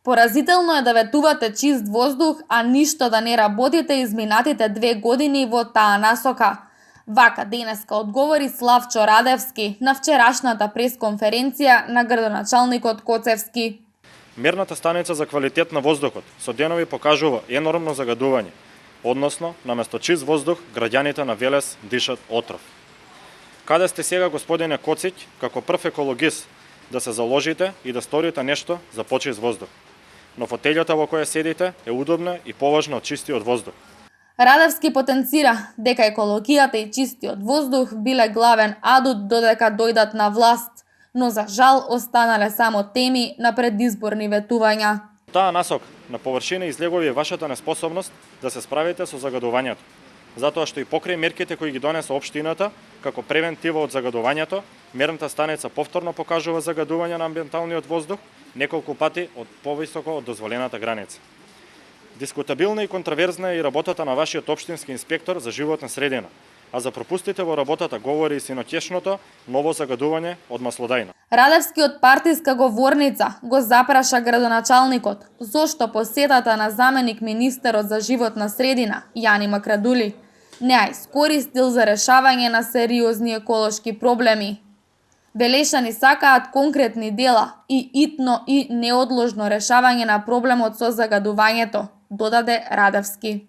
Поразително е да ветувате чист воздух, а ништо да не работите изминатите 2 години во таа насока. Вака денеска одговори Славчо Радевски на вчерашната пресконференција на градоначалникот Коцевски. Мерната станица за квалитет на воздухот со денови покажува енормно загадување, односно, наместо чист воздух, граѓаните на Велес дишат отров. Каде сте сега, господине Коциќ, како прв екологист, да се заложите и да сторите нешто за почист воздух? Но фотелјата во која седите е удобна и поважна од чистиот воздух. Радевски потенцира дека екологијата и чистиот воздух биле главен адут додека дојдат на власт, но за жал останале само теми на предизборни ветувања. Таа насок на површина излегува и вашата неспособност да се справите со загадувањето, затоа што и покрај мерките кои ги донесе општината како превентива од загадувањето, мерната станица повторно покажува загадување на амбиенталниот воздух неколку пати од повисоко од дозволената граница. Дискутабилна и контраверзна е и работата на вашиот општински инспектор за животна средина, а за пропустите во работата говори и синоќешното ново загадување од маслодајна. Радевски од партиска говорница го запраша градоначалникот зошто посетата на заменик министерот за животна средина Јани Макрадули не ја искористил за решавање на сериозни еколошки проблеми. Велешани сакаат конкретни дела и итно и неодложно решавање на проблемот со загадувањето, додаде Радевски.